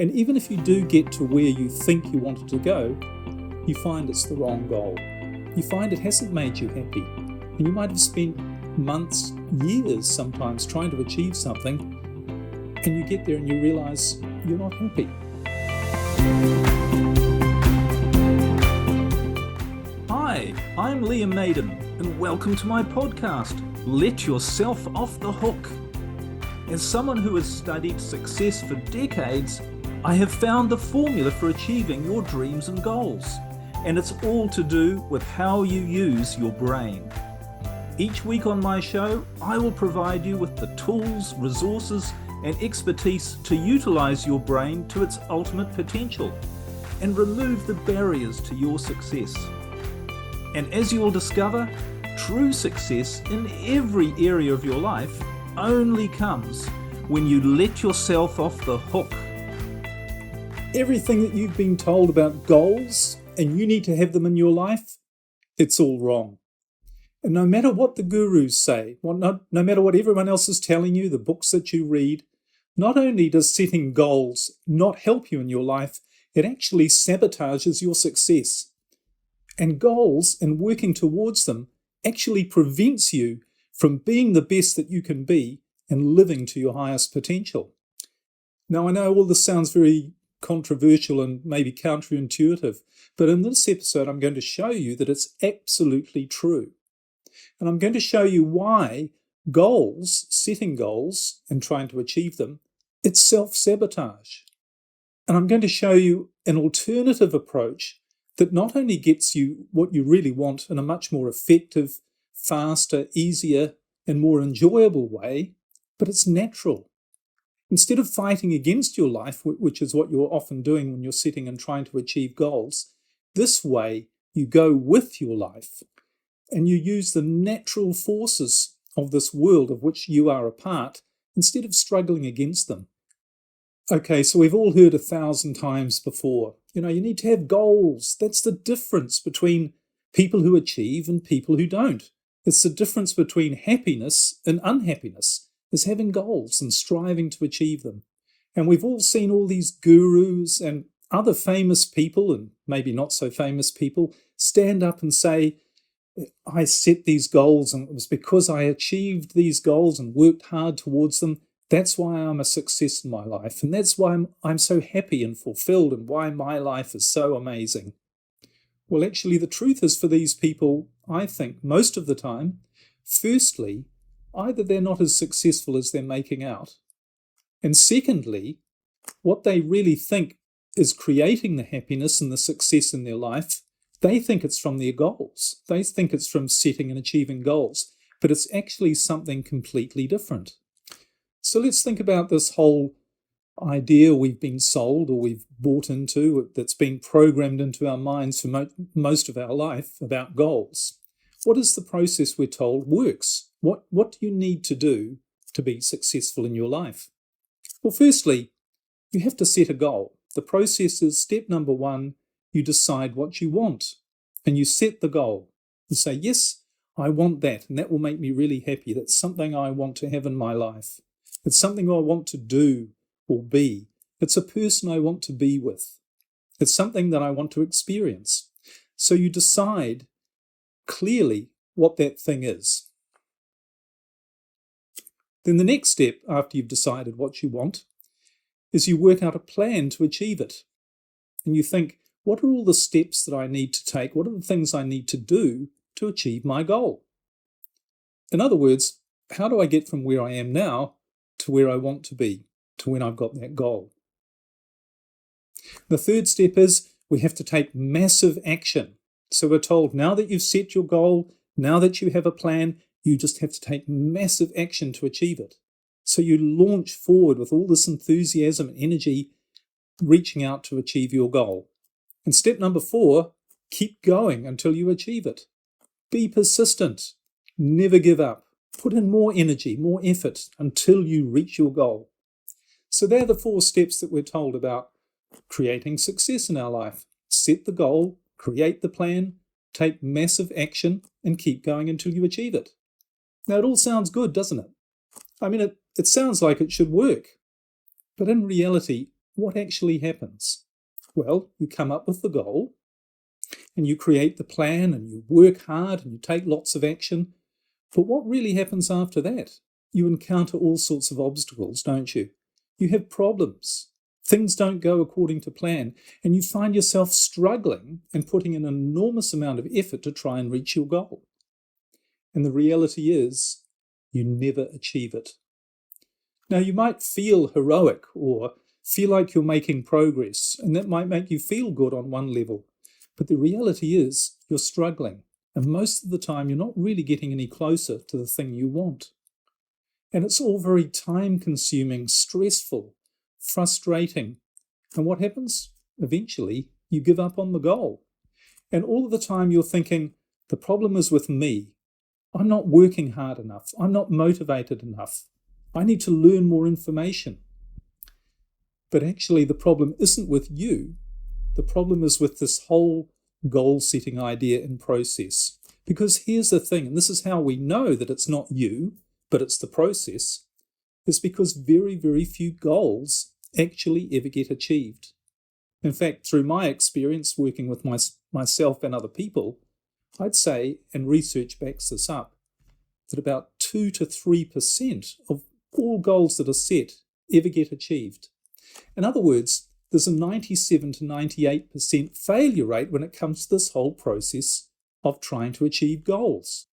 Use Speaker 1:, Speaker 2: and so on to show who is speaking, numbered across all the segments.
Speaker 1: And even if you do get to where you think you wanted to go, you find it's the wrong goal. You find it hasn't made you happy. And you might have spent months, years sometimes trying to achieve something, and you get there and you realise you're not happy. Hi, I'm Liam Naden, and welcome to my podcast, Let Yourself Off the Hook. As someone who has studied success for decades, I have found the formula for achieving your dreams and goals, and it's all to do with how you use your brain. Each week on my show, I will provide you with the tools, resources, and expertise to utilize your brain to its ultimate potential and remove the barriers to your success. And as you will discover, true success in every area of your life only comes when you let yourself off the hook. Everything that you've been told about goals and you need to have them in your life, it's all wrong. And no matter what the gurus say, no matter what everyone else is telling you, the books that you read, not only does setting goals not help you in your life, it actually sabotages your success. And goals and working towards them actually prevents you from being the best that you can be and living to your highest potential. Now, I know all this sounds very controversial and maybe counterintuitive, but in this episode I'm going to show you that it's absolutely true. And I'm going to show you why goals, setting goals and trying to achieve them, it's self-sabotage. And I'm going to show you an alternative approach that not only gets you what you really want in a much more effective, faster, easier, and more enjoyable way, but it's natural. Instead of fighting against your life, which is what you're often doing when you're setting and trying to achieve goals, this way you go with your life and you use the natural forces of this world of which you are a part instead of struggling against them. Okay, so we've all heard 1,000 times before, you need to have goals. That's the difference between people who achieve and people who don't. It's the difference between happiness and unhappiness, is having goals and striving to achieve them. And we've all seen all these gurus and other famous people, and maybe not so famous people, stand up and say, I set these goals and it was because I achieved these goals and worked hard towards them. That's why I'm a success in my life. And that's why I'm so happy and fulfilled and why my life is so amazing. Well, actually, the truth is for these people, I think, most of the time, firstly, either they're not as successful as they're making out. And secondly, what they really think is creating the happiness and the success in their life, they think it's from their goals. They think it's from setting and achieving goals, but it's actually something completely different. So let's think about this whole idea we've been sold or we've bought into that's been programmed into our minds for most of our life about goals. What is the process we're told works? What do you need to do to be successful in your life? Well, firstly, you have to set a goal. The process is step number 1, you decide what you want and you set the goal. You say, yes, I want that and that will make me really happy. That's something I want to have in my life. It's something I want to do or be. It's a person I want to be with. It's something that I want to experience. So you decide clearly what that thing is. Then the next step after you've decided what you want is you work out a plan to achieve it. And you think, what are all the steps that I need to take? What are the things I need to do to achieve my goal? In other words, how do I get from where I am now to where I want to be, to when I've got that goal? The third step is we have to take massive action. So we're told now that you've set your goal, now that you have a plan, you just have to take massive action to achieve it. So you launch forward with all this enthusiasm and energy, reaching out to achieve your goal. And step number 4, keep going until you achieve it. Be persistent. Never give up. Put in more energy, more effort until you reach your goal. So they're the 4 steps that we're told about creating success in our life. Set the goal, create the plan, take massive action, and keep going until you achieve it. Now, it all sounds good, doesn't it? I mean, it sounds like it should work. But in reality, what actually happens? Well, you come up with the goal and you create the plan and you work hard and you take lots of action. But what really happens after that? You encounter all sorts of obstacles, don't you? You have problems. Things don't go according to plan, and you find yourself struggling and putting in an enormous amount of effort to try and reach your goal. And the reality is, you never achieve it. Now, you might feel heroic or feel like you're making progress, and that might make you feel good on one level. But the reality is, you're struggling, and most of the time, you're not really getting any closer to the thing you want. And it's all very time-consuming, stressful, frustrating. And what happens? Eventually, you give up on the goal. And all of the time you're thinking, the problem is with me. I'm not working hard enough. I'm not motivated enough. I need to learn more information. But actually, the problem isn't with you. The problem is with this whole goal-setting idea and process. Because here's the thing, and this is how we know that it's not you, but it's the process, is because very, very few goals actually ever get achieved. In fact, through my experience working with myself and other people, I'd say, and research backs this up, that about 2 to 3% of all goals that are set ever get achieved. In other words, there's a 97 to 98% failure rate when it comes to this whole process of trying to achieve goals.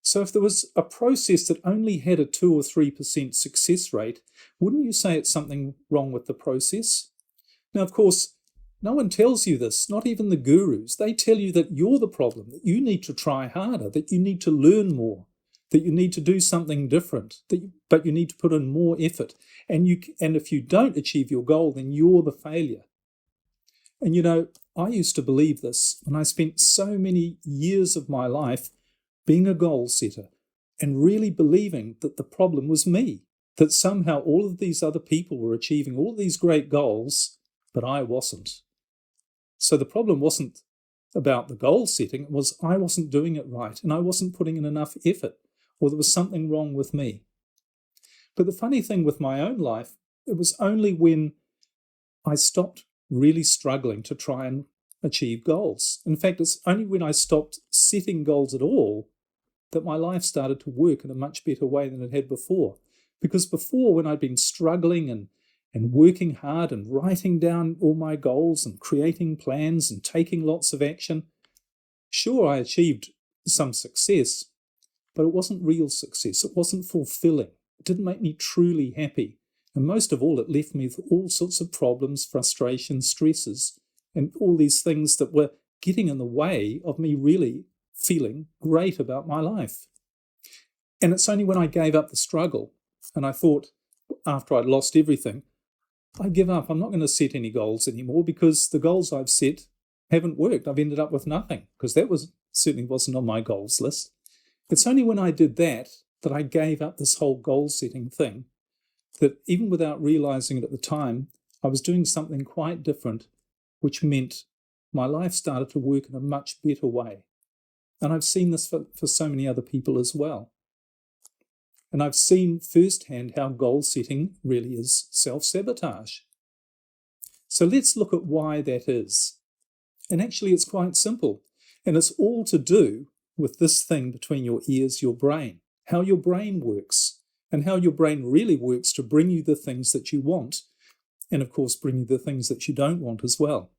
Speaker 1: So if there was a process that only had a 2 or 3% success rate, wouldn't you say it's something wrong with the process? Now, of course, no one tells you this, not even the gurus. They tell you that you're the problem, that you need to try harder, that you need to learn more, that you need to do something different, but you need to put in more effort. And if you don't achieve your goal, then you're the failure. And you know, I used to believe this, and I spent so many years of my life being a goal setter and really believing that the problem was me, that somehow all of these other people were achieving all these great goals, but I wasn't. So the problem wasn't about the goal setting, it was I wasn't doing it right and I wasn't putting in enough effort, or there was something wrong with me. But the funny thing with my own life, it was only when I stopped really struggling to try and achieve goals. In fact, it's only when I stopped setting goals at all that my life started to work in a much better way than it had before. Because before, when I'd been struggling and working hard and writing down all my goals and creating plans and taking lots of action, sure, I achieved some success, but it wasn't real success. It wasn't fulfilling. It didn't make me truly happy. And most of all, it left me with all sorts of problems, frustrations, stresses, and all these things that were getting in the way of me really feeling great about my life. And it's only when I gave up the struggle and I thought, after I'd lost everything, I give up. I'm not going to set any goals anymore because the goals I've set haven't worked. I've ended up with nothing because that certainly wasn't on my goals list. It's only when I did that I gave up this whole goal setting thing, that even without realizing it at the time, I was doing something quite different, which meant my life started to work in a much better way. And I've seen this for so many other people as well. And I've seen firsthand how goal setting really is self-sabotage. So let's look at why that is. And actually it's quite simple. And it's all to do with this thing between your ears, your brain, how your brain works, and how your brain really works to bring you the things that you want, and of course bring you the things that you don't want as well.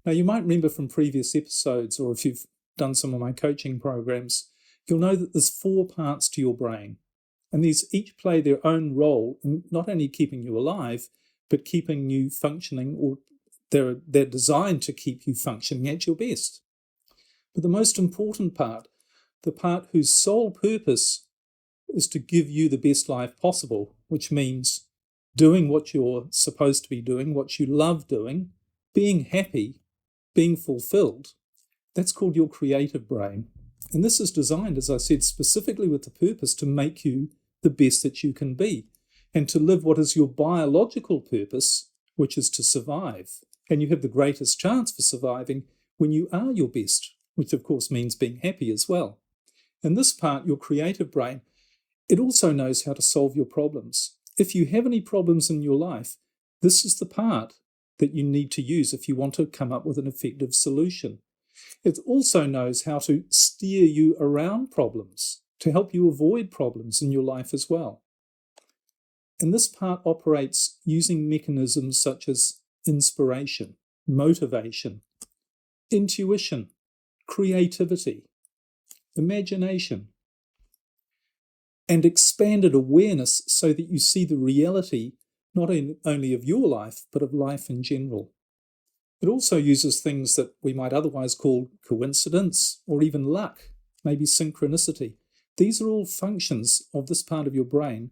Speaker 1: Now, you might remember from previous episodes, or if you've done some of my coaching programs, you'll know that there's 4 parts to your brain, and these each play their own role in not only keeping you alive, but keeping you functioning, or they're designed to keep you functioning at your best. But the most important part, the part whose sole purpose is to give you the best life possible, which means doing what you're supposed to be doing, what you love doing, being happy, being fulfilled, that's called your creative brain. And this is designed, as I said, specifically with the purpose to make you the best that you can be and to live what is your biological purpose, which is to survive. And you have the greatest chance for surviving when you are your best, which of course means being happy as well. And this part, your creative brain, it also knows how to solve your problems. If you have any problems in your life, This is the part that you need to use if you want to come up with an effective solution. It also knows how to steer you around problems, to help you avoid problems in your life as well. And this part operates using mechanisms such as inspiration, motivation, intuition, creativity, imagination, and expanded awareness so that you see the reality not only of your life, but of life in general. It also uses things that we might otherwise call coincidence or even luck, maybe synchronicity. These are all functions of this part of your brain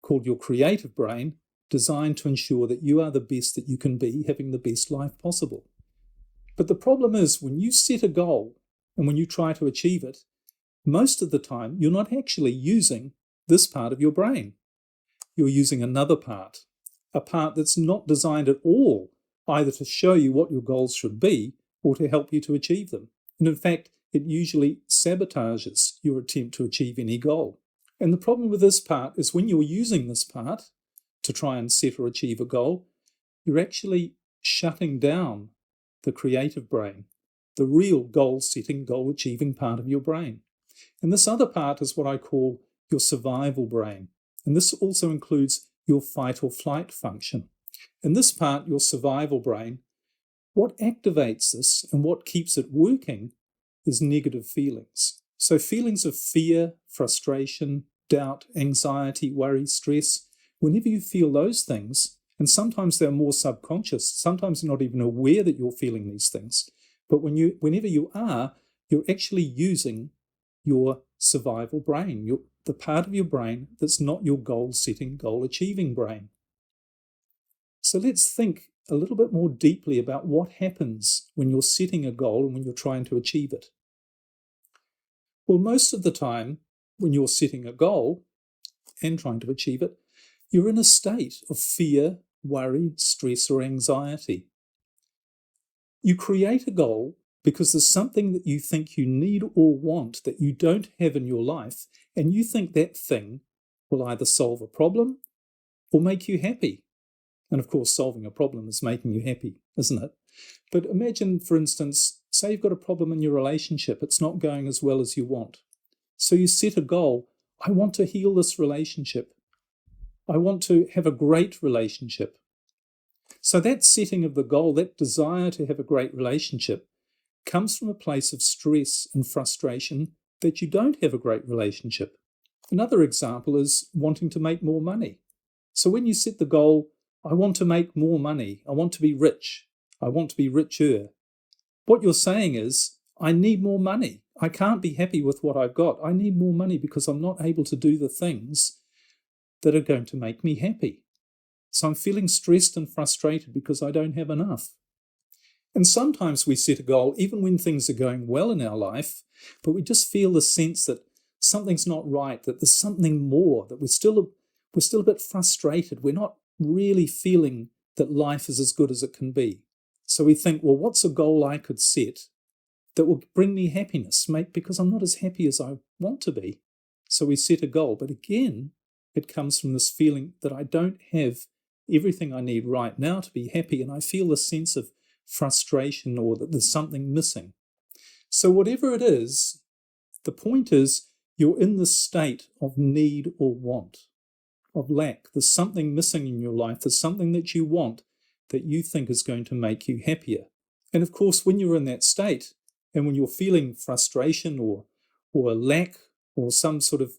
Speaker 1: called your creative brain, designed to ensure that you are the best that you can be, having the best life possible. But the problem is when you set a goal and when you try to achieve it, most of the time you're not actually using this part of your brain. You're using another part, a part that's not designed at all either to show you what your goals should be or to help you to achieve them. And in fact, it usually sabotages your attempt to achieve any goal. And the problem with this part is when you're using this part to try and set or achieve a goal, you're actually shutting down the creative brain, the real goal-setting, goal-achieving part of your brain. And this other part is what I call your survival brain. And this also includes your fight or flight function. In this part, your survival brain, what activates this and what keeps it working is negative feelings. So feelings of fear, frustration, doubt, anxiety, worry, stress, whenever you feel those things, and sometimes they're more subconscious, sometimes you're not even aware that you're feeling these things, but whenever you are, you're actually using your survival brain, the part of your brain that's not your goal-setting, goal-achieving brain. So let's think a little bit more deeply about what happens when you're setting a goal and when you're trying to achieve it. Well, most of the time, when you're setting a goal and trying to achieve it, you're in a state of fear, worry, stress, or anxiety. You create a goal because there's something that you think you need or want that you don't have in your life, and you think that thing will either solve a problem or make you happy. And of course, solving a problem is making you happy, isn't it? But imagine, for instance, say you've got a problem in your relationship. It's not going as well as you want. So you set a goal. I want to heal this relationship. I want to have a great relationship. So that setting of the goal, that desire to have a great relationship, comes from a place of stress and frustration that you don't have a great relationship. Another example is wanting to make more money. So when you set the goal, I want to make more money, I want to be rich, I want to be richer, what you're saying is, I need more money. I can't be happy with what I've got. I need more money because I'm not able to do the things that are going to make me happy. So I'm feeling stressed and frustrated because I don't have enough. And sometimes we set a goal even when things are going well in our life, but we just feel the sense that something's not right, that there's something more, that we're still a bit frustrated. We're not really feeling that life is as good as it can be. So we think, well, what's a goal I could set that will bring me happiness, because I'm not as happy as I want to be. So we set a goal. But again, it comes from this feeling that I don't have everything I need right now to be happy, and I feel a sense of frustration or that there's something missing. So whatever it is, the point is you're in this state of need or want, of lack. There's something missing in your life. There's something that you want that you think is going to make you happier. And of course, when you're in that state and when you're feeling frustration or a lack or some sort of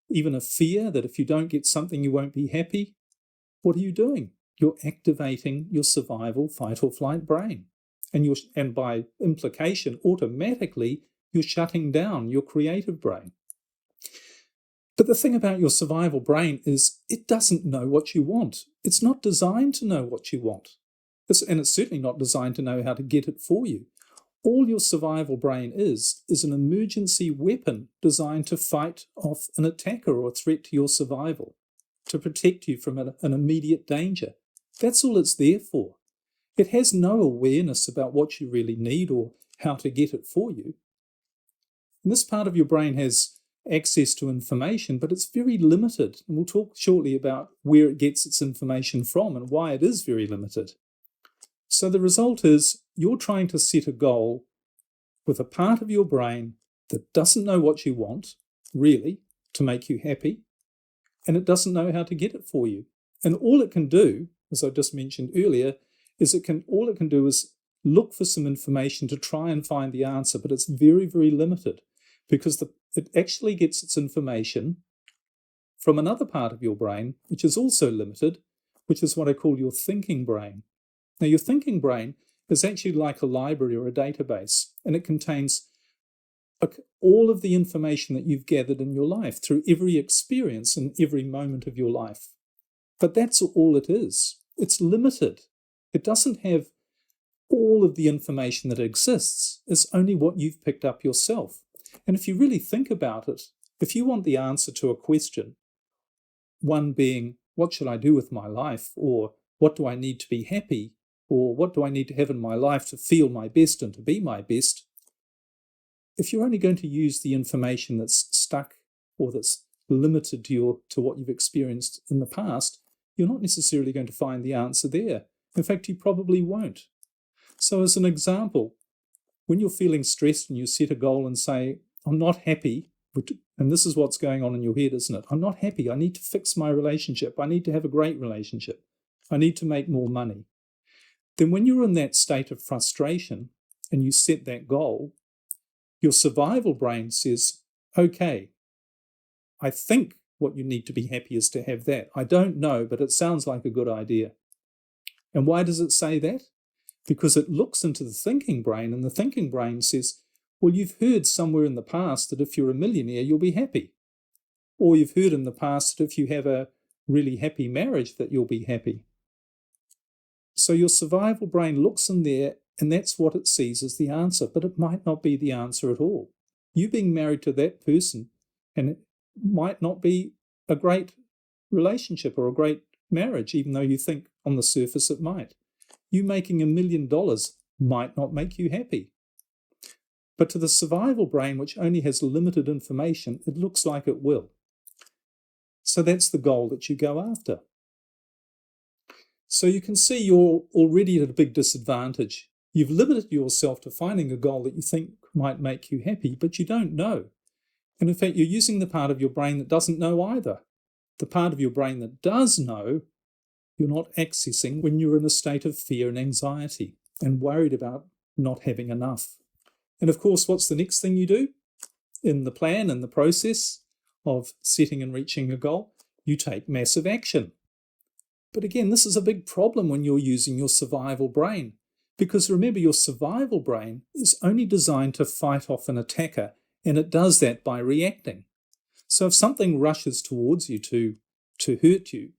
Speaker 1: even a fear that if you don't get something you won't be happy, what are you doing? You're activating your survival fight or flight brain. And by implication, automatically, you're shutting down your creative brain. But the thing about your survival brain is it doesn't know what you want. It's not designed to know what you want. And it's certainly not designed to know how to get it for you. All your survival brain is an emergency weapon designed to fight off an attacker or a threat to your survival, to protect you from an immediate danger. That's all it's there for. It has no awareness about what you really need or how to get it for you. And this part of your brain has access to information, but it's very limited. And we'll talk shortly about where it gets its information from and why it is very limited. So the result is you're trying to set a goal with a part of your brain that doesn't know what you want, really, to make you happy, and it doesn't know how to get it for you. And all it can do, as I just mentioned earlier, is all it can do is look for some information to try and find the answer, but it's very, very limited because it actually gets its information from another part of your brain, which is also limited, which is what I call your thinking brain. Now, your thinking brain is actually like a library or a database, and it contains all of the information that you've gathered in your life through every experience and every moment of your life. But that's all it is. It's limited. It doesn't have all of the information that exists. It's only what you've picked up yourself. And if you really think about it, if you want the answer to a question, one being, what should I do with my life? Or what do I need to be happy? Or what do I need to have in my life to feel my best and to be my best? If you're only going to use the information that's stuck or that's limited to what you've experienced in the past, you're not necessarily going to find the answer there. In fact, you probably won't. So as an example, when you're feeling stressed and you set a goal and say, I'm not happy, and this is what's going on in your head, isn't it? I'm not happy. I need to fix my relationship. I need to have a great relationship. I need to make more money. Then when you're in that state of frustration and you set that goal, your survival brain says, okay, I think what you need to be happy is to have that. I don't know, but it sounds like a good idea. And why does it say that? Because it looks into the thinking brain, and the thinking brain says, well, you've heard somewhere in the past that if you're a millionaire, you'll be happy. Or you've heard in the past that if you have a really happy marriage, that you'll be happy. So your survival brain looks in there, and that's what it sees as the answer, but it might not be the answer at all. You being married to that person, and it might not be a great relationship or a great marriage, even though you think on the surface it might. You making $1 million might not make you happy. But to the survival brain, which only has limited information, it looks like it will. So that's the goal that you go after. So you can see you're already at a big disadvantage. You've limited yourself to finding a goal that you think might make you happy, but you don't know. And in fact, you're using the part of your brain that doesn't know either. The part of your brain that does know, you're not accessing when you're in a state of fear and anxiety and worried about not having enough. And of course, what's the next thing you do in the plan and the process of setting and reaching a goal? You take massive action. But again, this is a big problem when you're using your survival brain, because remember, your survival brain is only designed to fight off an attacker, and it does that by reacting. So if something rushes towards you to hurt you,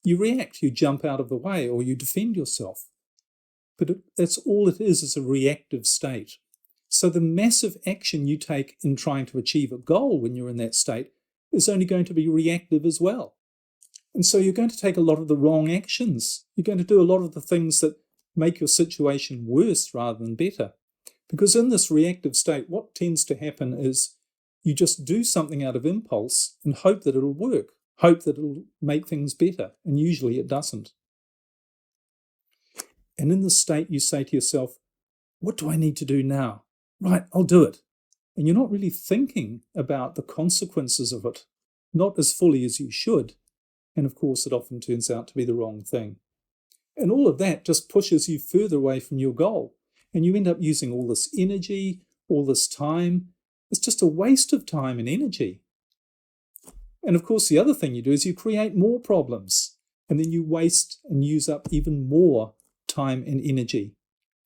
Speaker 1: you react, you jump out of the way, or you defend yourself. But that's all it is a reactive state. So the massive action you take in trying to achieve a goal when you're in that state is only going to be reactive as well. And so you're going to take a lot of the wrong actions. You're going to do a lot of the things that make your situation worse rather than better. Because in this reactive state, what tends to happen is you just do something out of impulse and hope that it'll work, hope that it'll make things better, and usually it doesn't. And in this state, you say to yourself, what do I need to do now? Right, I'll do it. And you're not really thinking about the consequences of it, not as fully as you should. And of course, it often turns out to be the wrong thing. And all of that just pushes you further away from your goal. And you end up using all this energy, all this time. It's just a waste of time and energy. And of course, the other thing you do is you create more problems. And then you waste and use up even more time and energy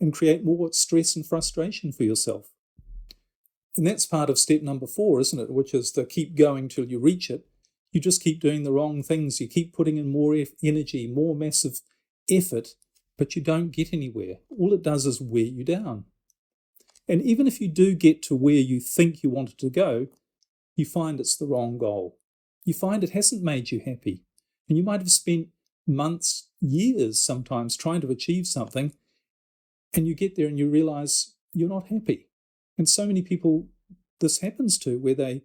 Speaker 1: and create more stress and frustration for yourself. And that's part of step number 4, isn't it? Which is to keep going till you reach it. You just keep doing the wrong things. You keep putting in more energy, more massive effort, but you don't get anywhere. All it does is wear you down. And even if you do get to where you think you wanted to go, you find it's the wrong goal. You find it hasn't made you happy. And you might have spent months, years sometimes trying to achieve something, and you get there and you realize you're not happy. And so many people this happens to, where they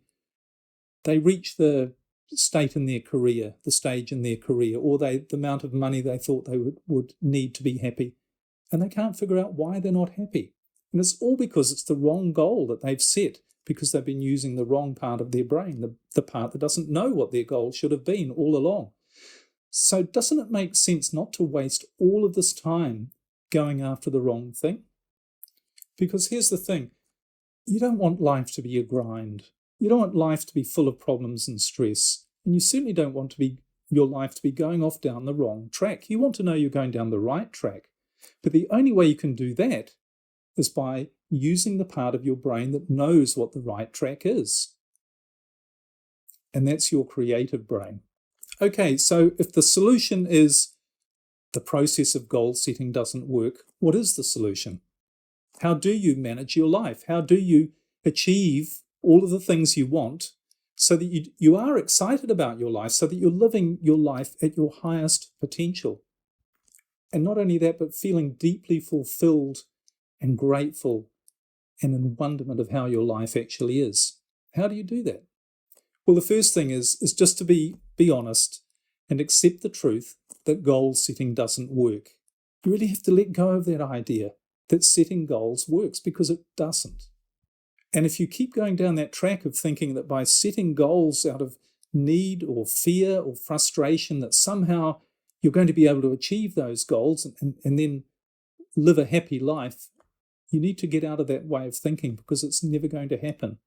Speaker 1: they reach the stage in their career, or the amount of money they thought they would need to be happy, and they can't figure out why they're not happy. And it's all because it's the wrong goal that they've set, because they've been using the wrong part of their brain, the part that doesn't know what their goal should have been all along. So doesn't it make sense not to waste all of this time going after the wrong thing? Because here's the thing, you don't want life to be a grind. You don't want life to be full of problems and stress. And you certainly don't want your life to be going off down the wrong track. You want to know you're going down the right track. But the only way you can do that is by using the part of your brain that knows what the right track is. And that's your creative brain. Okay, so if the solution is the process of goal setting doesn't work, what is the solution? How do you manage your life? How do you achieve all of the things you want so that you are excited about your life, so that you're living your life at your highest potential? And not only that, but feeling deeply fulfilled and grateful and in wonderment of how your life actually is. How do you do that? Well, the first thing is just to be honest and accept the truth that goal setting doesn't work. You really have to let go of that idea that setting goals works, because it doesn't. And if you keep going down that track of thinking that by setting goals out of need or fear or frustration that somehow you're going to be able to achieve those goals and then live a happy life, you need to get out of that way of thinking, because it's never going to happen.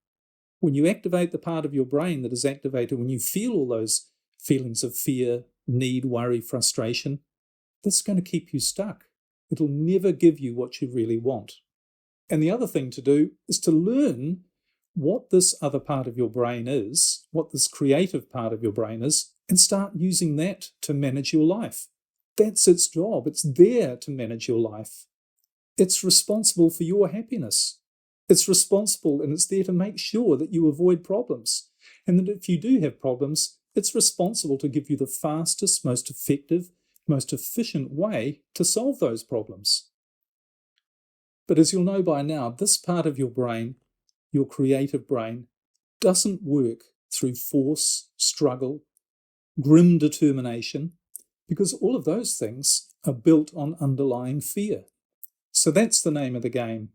Speaker 1: When you activate the part of your brain that is activated when you feel all those feelings of fear, need, worry, frustration, that's going to keep you stuck. It'll never give you what you really want. And the other thing to do is to learn what this other part of your brain is, what this creative part of your brain is, and start using that to manage your life. That's its job. It's there to manage your life. It's responsible for your happiness. It's responsible, and it's there to make sure that you avoid problems. And that if you do have problems, it's responsible to give you the fastest, most effective, most efficient way to solve those problems. But as you'll know by now, this part of your brain, your creative brain, doesn't work through force, struggle, grim determination, because all of those things are built on underlying fear. So that's the name of the game.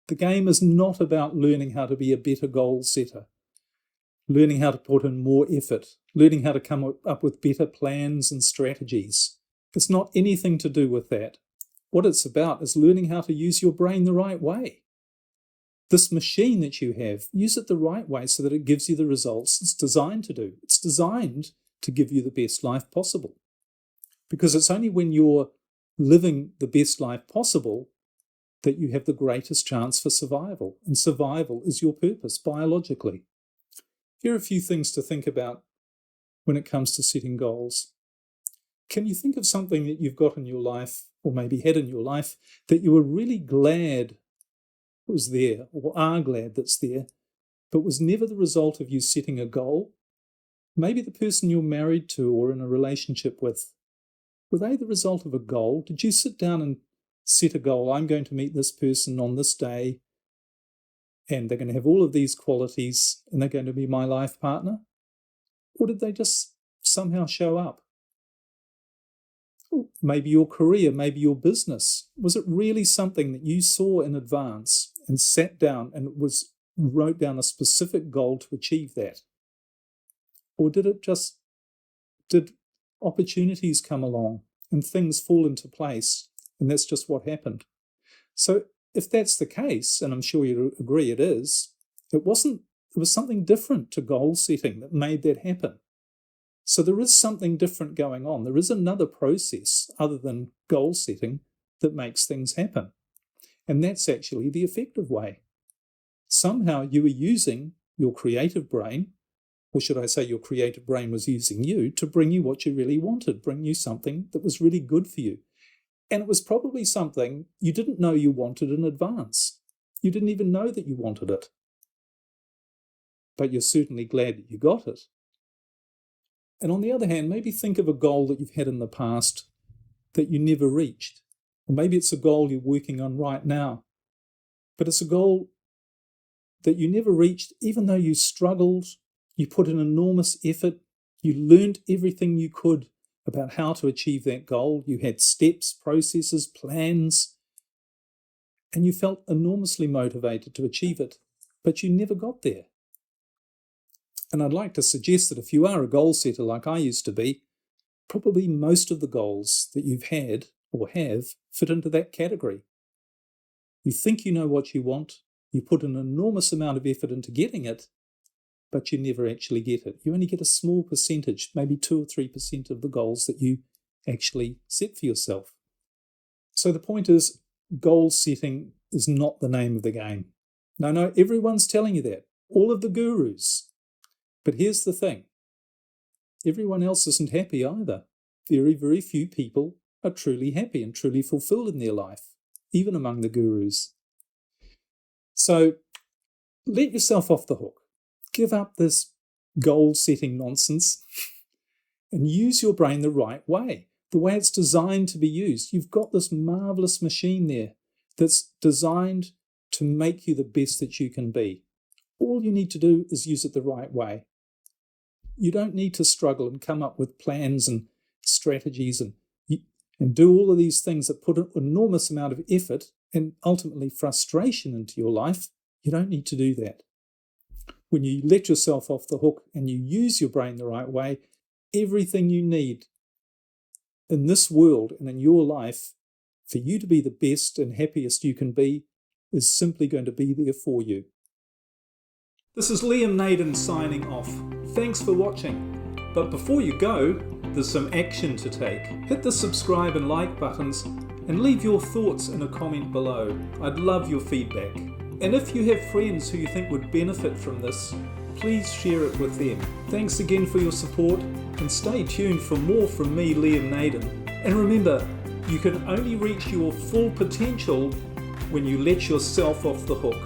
Speaker 1: The game is not about learning how to be a better goal setter, learning how to put in more effort, learning how to come up with better plans and strategies. It's not anything to do with that. What it's about is learning how to use your brain the right way. This machine that you have, use it the right way so that it gives you the results it's designed to do. It's designed to give you the best life possible. Because it's only when you're living the best life possible that you have the greatest chance for survival. And survival is your purpose biologically. Here are a few things to think about when it comes to setting goals. Can you think of something that you've got in your life, or maybe had in your life, that you were really glad was there, or are glad that's there, but was never the result of you setting a goal? Maybe the person you're married to or in a relationship with, were they the result of a goal? Did you sit down and set a goal? I'm going to meet this person on this day, and they're going to have all of these qualities, and they're going to be my life partner? Or did they just somehow show up? Maybe your career, maybe your business. Was it really something that you saw in advance and sat down and wrote down a specific goal to achieve that? Or did opportunities come along and things fall into place, and that's just what happened? So if that's the case, and I'm sure you agree it is, it was something different to goal setting that made that happen. So there is something different going on. There is another process other than goal setting that makes things happen. And that's actually the effective way. Somehow you were using your creative brain, or should I say your creative brain was using you to bring you what you really wanted, bring you something that was really good for you. And it was probably something you didn't know you wanted in advance. You didn't even know that you wanted it. But you're certainly glad that you got it. And on the other hand, maybe think of a goal that you've had in the past that you never reached. Or maybe it's a goal you're working on right now. But it's a goal that you never reached, even though you struggled, You put in enormous effort. You learned everything you could about how to achieve that goal. You had steps, processes, plans, and you felt enormously motivated to achieve it, but you never got there. And I'd like to suggest that if you are a goal setter like I used to be, probably most of the goals that you've had or have fit into that category. You think you know what you want, you put an enormous amount of effort into getting it, but you never actually get it. You only get a small percentage, maybe 2 or 3% of the goals that you actually set for yourself. So the point is, goal setting is not the name of the game. No, everyone's telling you that. All of the gurus. But here's the thing. Everyone else isn't happy either. Very, very few people are truly happy and truly fulfilled in their life, even among the gurus. So let yourself off the hook. Give up this goal-setting nonsense and use your brain the right way, the way it's designed to be used. You've got this marvelous machine there that's designed to make you the best that you can be. All you need to do is use it the right way. You don't need to struggle and come up with plans and strategies and do all of these things that put an enormous amount of effort and ultimately frustration into your life. You don't need to do that. When you let yourself off the hook and you use your brain the right way, everything you need in this world and in your life for you to be the best and happiest you can be is simply going to be there for you. This is Liam Naden signing off. Thanks for watching. But before you go, there's some action to take. Hit the subscribe and like buttons and leave your thoughts in a comment below. I'd love your feedback. And if you have friends who you think would benefit from this, please share it with them. Thanks again for your support and stay tuned for more from me, Liam Naden. And remember, you can only reach your full potential when you let yourself off the hook.